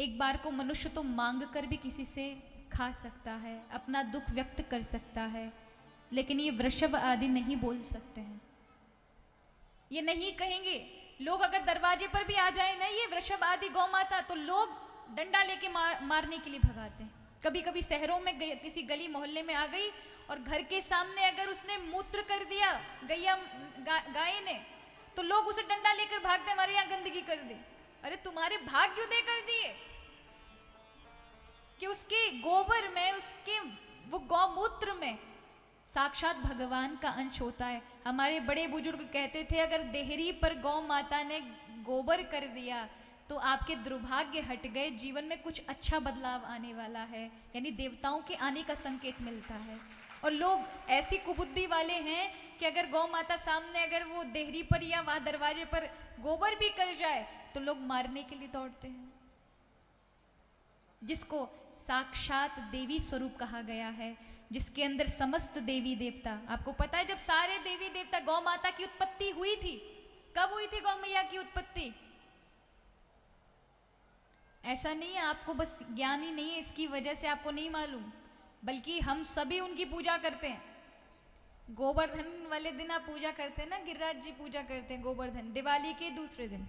एक बार को मनुष्य तो मांग कर भी किसी से खा सकता है, अपना दुख व्यक्त कर सकता है, लेकिन ये वृषभ आदि नहीं बोल सकते हैं। ये नहीं कहेंगे। लोग अगर दरवाजे पर भी आ जाए ना ये वृषभ आदि गौ माता, तो लोग डंडा लेके मारने के लिए भगाते हैं। कभी कभी शहरों में किसी गली मोहल्ले में आ गई और घर के सामने अगर उसने मूत्र कर दिया गाय ने, तो लोग उसे डंडा लेकर भागते, हमारे यहाँ गंदगी कर दी। अरे तुम्हारे भाग्य उदय कर दिए कि उसके गोबर में, उसके वो गौमूत्र में साक्षात भगवान का अंश होता है। हमारे बड़े बुजुर्ग कहते थे अगर देहरी पर गौ माता ने गोबर कर दिया तो आपके दुर्भाग्य हट गए, जीवन में कुछ अच्छा बदलाव आने वाला है, यानी देवताओं के आने का संकेत मिलता है। और लोग ऐसी कुबुद्धि वाले हैं कि अगर गौ माता सामने अगर वो देहरी पर या वहां दरवाजे पर गोबर भी कर जाए तो लोग मारने के लिए दौड़ते हैं, जिसको साक्षात देवी स्वरूप कहा गया है, जिसके अंदर समस्त देवी देवता। आपको पता है जब सारे देवी देवता, गौ माता की उत्पत्ति हुई थी, कब हुई थी गौ मैया की उत्पत्ति? ऐसा नहीं है आपको बस ज्ञान ही नहीं है इसकी वजह से आपको नहीं मालूम, बल्कि हम सभी उनकी पूजा करते हैं। गोवर्धन वाले दिन आप पूजा करते हैं ना, गिरिराज जी पूजा करते हैं गोवर्धन, दिवाली के दूसरे दिन।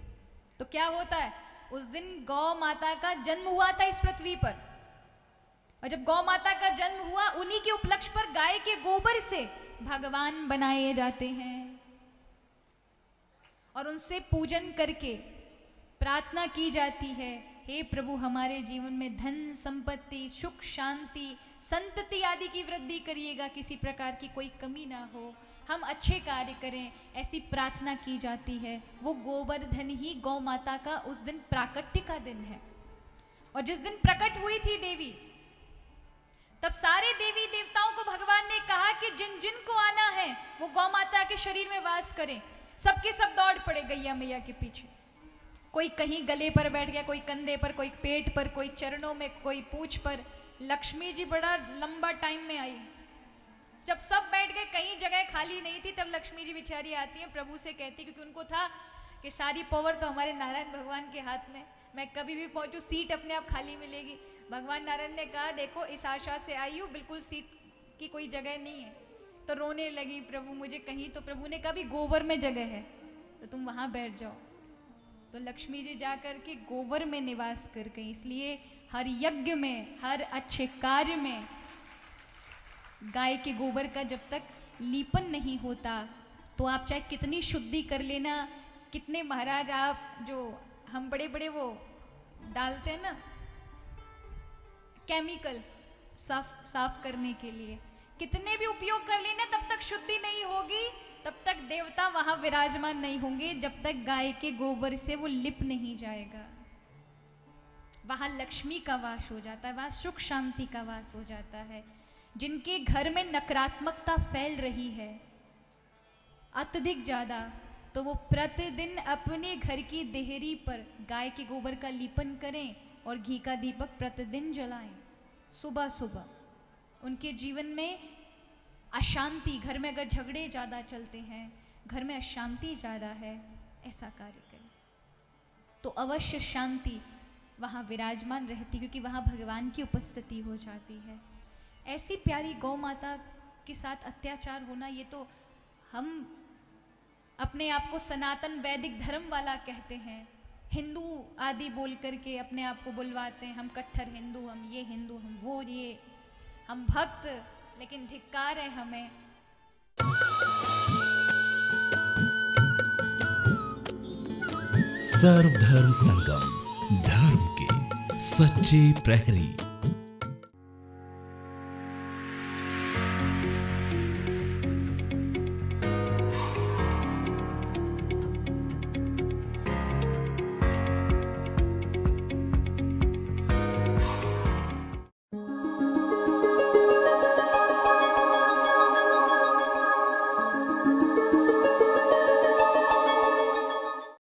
तो क्या होता है, उस दिन गौ माता का जन्म हुआ था इस पृथ्वी पर, और जब गौ माता का जन्म हुआ उन्हीं के उपलक्ष्य पर गाय के गोबर से भगवान बनाए जाते हैं और उनसे पूजन करके प्रार्थना की जाती है, हे प्रभु हमारे जीवन में धन संपत्ति सुख शांति संतति आदि की वृद्धि करिएगा, किसी प्रकार की कोई कमी ना हो, हम अच्छे कार्य करें, ऐसी प्रार्थना की जाती है। वो गोवर्धन ही गौ माता का उस दिन प्राकट्य का दिन है। और जिस दिन प्रकट हुई थी देवी, तब सारे देवी देवताओं को भगवान ने कहा कि जिन जिन को आना है वो गौ माता के शरीर में वास करें। सबके सब दौड़ पड़े गैया मैया के पीछे। कोई कहीं गले पर बैठ गया, कोई कंधे पर, कोई पेट पर, कोई चरणों में, कोई पूंछ पर। लक्ष्मी जी बड़ा लंबा टाइम में आई। जब सब बैठ गए, कहीं जगह खाली नहीं थी, तब लक्ष्मी जी बेचारी आती है, प्रभु से कहती, क्योंकि उनको था कि सारी पावर तो हमारे नारायण भगवान के हाथ में, मैं कभी भी पहुंचू सीट अपने आप खाली मिलेगी। भगवान नारायण ने कहा देखो इस आशा से आई हूँ, बिल्कुल सीट की कोई जगह नहीं है। तो रोने लगी, प्रभु मुझे कहीं, तो प्रभु ने कहा भी गोबर में जगह है तो तुम वहां बैठ जाओ। तो लक्ष्मी जी जाकर के गोबर में निवास कर गई। इसलिए हर यज्ञ में, हर अच्छे कार्य में गाय के गोबर का जब तक लीपन नहीं होता, तो आप चाहे कितनी शुद्धि कर लेना, कितने महाराज आप जो हम बड़े बड़े वो डालते हैं ना केमिकल साफ करने के लिए, कितने भी उपयोग कर लेना, तब तक शुद्धि नहीं होगी, तब तक देवता वहां विराजमान नहीं होंगे, जब तक गाय के गोबर से वो लिप नहीं जाएगा। वहां लक्ष्मी का वास हो जाता है, वहां सुख शांति का वास हो जाता है। जिनके घर में नकारात्मकता फैल रही है अत्यधिक ज्यादा, तो वो प्रतिदिन अपने घर की देहरी पर गाय के गोबर का लीपन करें और घी का दीपक प्रतिदिन जलाएं सुबह सुबह। उनके जीवन में अशांति, घर में अगर झगड़े ज़्यादा चलते हैं, घर में अशांति ज़्यादा है, ऐसा कार्य करें तो अवश्य शांति वहाँ विराजमान रहती, क्योंकि वहाँ भगवान की उपस्थिति हो जाती है। ऐसी प्यारी गौ माता के साथ अत्याचार होना, ये तो हम अपने आप को सनातन वैदिक धर्म वाला कहते हैं, हिंदू आदि बोल करके अपने आप को बुलवाते हैं, हम कट्टर हिंदू, हम ये हिंदू, हम वो ये, हम भक्त, लेकिन धिक्कार है हमें। सर्वधर्म संगम, धर्म के सच्चे प्रहरी।